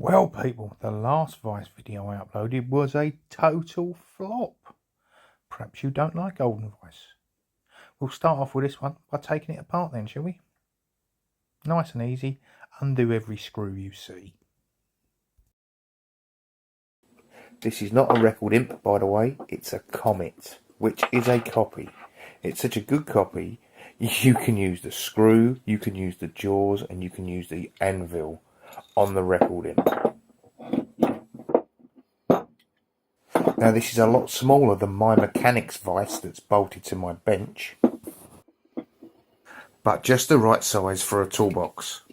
Well, people, the last Vice video I uploaded was a total flop. Perhaps you don't like Golden Vice. We'll start off with this one by taking it apart then, shall we? Nice and easy. Undo every screw you see. This is not a record imp, by the way. It's a Comet, which is a copy. It's such a good copy, you can use the screw, you can use the jaws, and you can use the anvil on the record imp. Now this is a lot smaller than my mechanics vice that's bolted to my bench, but just the right size for a toolbox.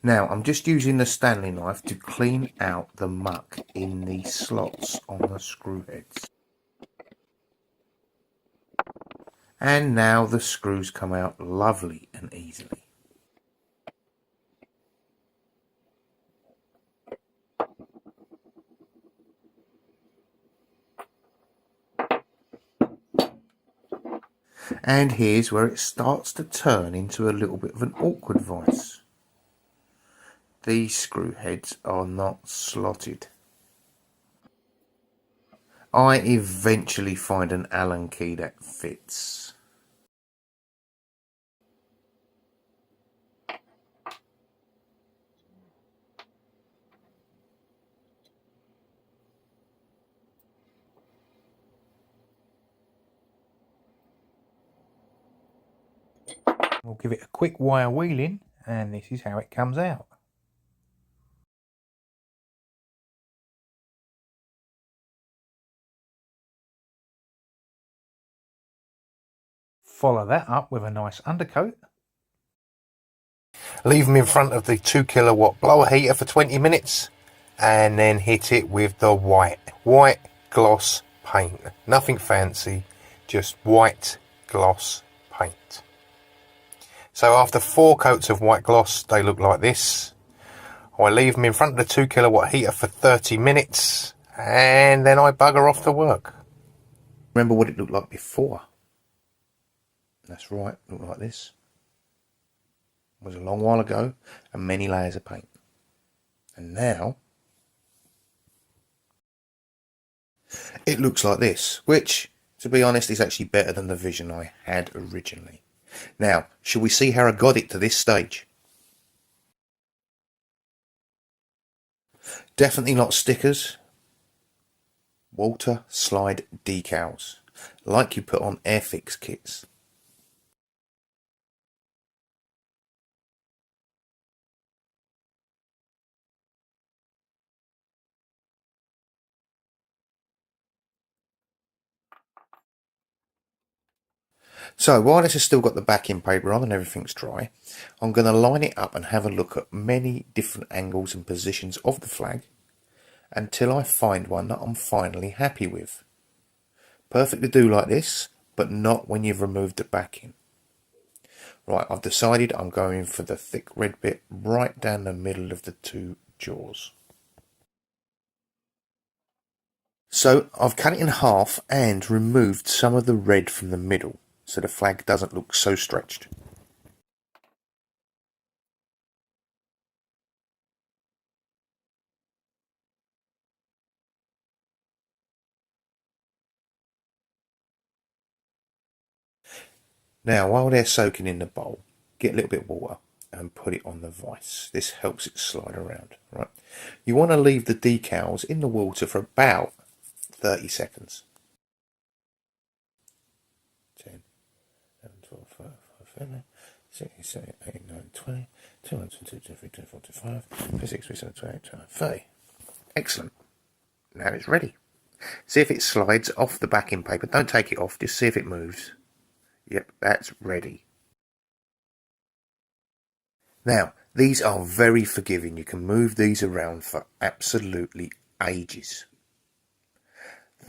Now I'm just using the Stanley knife to clean out the muck in the slots on the screw heads. And now the screws come out lovely and easily. And here's where it starts to turn into a little bit of an awkward vice. These screw heads are not slotted. I eventually find an Allen key that fits. We'll give it a quick wire wheeling, and this is how it comes out. Follow that up with a nice undercoat. Leave them in front of the 2 kilowatt blower heater for 20 minutes and then hit it with the white gloss paint. Nothing fancy, just white gloss paint. So after 4 coats of white gloss, they look like this. I leave them in front of the 2 kilowatt heater for 30 minutes and then I bugger off to work. Remember what it looked like before? That's right, it looked like this. It was a long while ago and many layers of paint. And now it looks like this, which, to be honest, is actually better than the vision I had originally. Now, shall we see how I got it to this stage? Definitely not stickers. Walter slide decals, like you put on Airfix kits. So while this has still got the backing paper on and everything's dry, I'm going to line it up and have a look at many different angles and positions of the flag until I find one that I'm finally happy with. Perfect to do like this, but not when you've removed the backing. Right, I've decided I'm going for the thick red bit right down the middle of the 2 jaws. So I've cut it in half and removed some of the red from the middle so the flag doesn't look so stretched. Now while they're soaking in the bowl, get a little bit of water and put it on the vise. This helps it slide around, right? You want to leave the decals in the water for about 30 seconds. 10, 11, 12, 5, 5, 6, 7, 8, 9, 20, 21, 22, 23, 24, 25, 26, 27, 28, 29, 30. Excellent. Now it's ready. See if it slides off the backing paper. Don't take it off, just see if it moves. Yep, that's ready. Now, these are very forgiving. You can move these around for absolutely ages.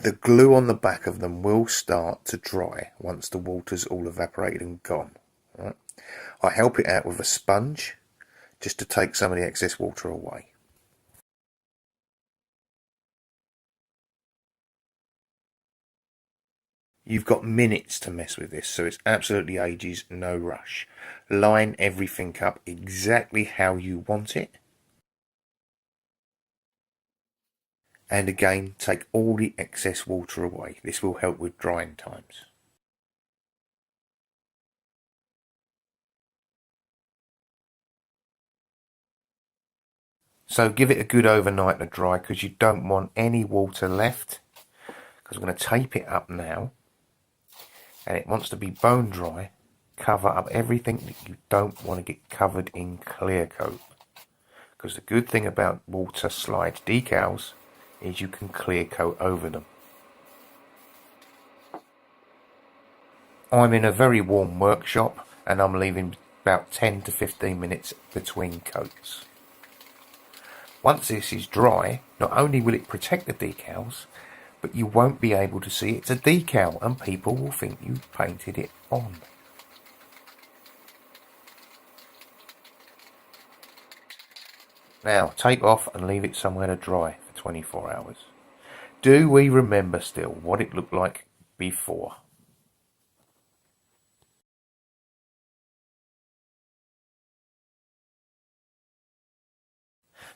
The glue on the back of them will start to dry once the water's all evaporated and gone. Right? I help it out with a sponge just to take some of the excess water away. You've got minutes to mess with this, so it's absolutely ages, no rush. Line everything up exactly how you want it. And again, take all the excess water away. This will help with drying times. So give it a good overnight to dry, because you don't want any water left. Because I'm going to tape it up now, and it wants to be bone dry. Cover up everything that you don't want to get covered in clear coat. Because the good thing about water slide decals is you can clear coat over them. I'm in a very warm workshop, and I'm leaving about 10 to 15 minutes between coats. Once this is dry, not only will it protect the decals, but you won't be able to see it's a decal, and people will think you painted it on. Now take off and leave it somewhere to dry for 24 hours. Do we remember still what it looked like before?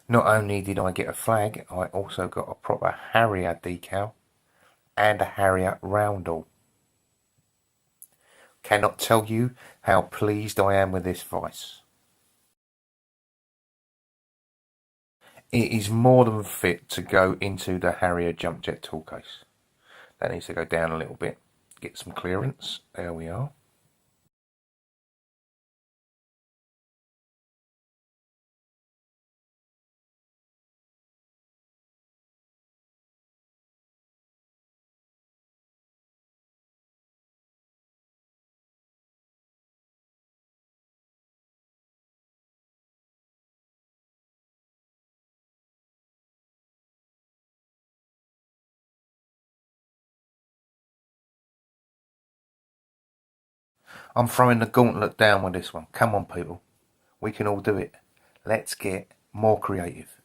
Not only did I get a flag, I also got a proper Harrier decal and a Harrier roundel. Cannot tell you how pleased I am with this vise. It is more than fit to go into the Harrier jump jet tool case. That needs to go down a little bit, get some clearance. There we are. I'm throwing the gauntlet down with this one. Come on, people. We can all do it. Let's get more creative.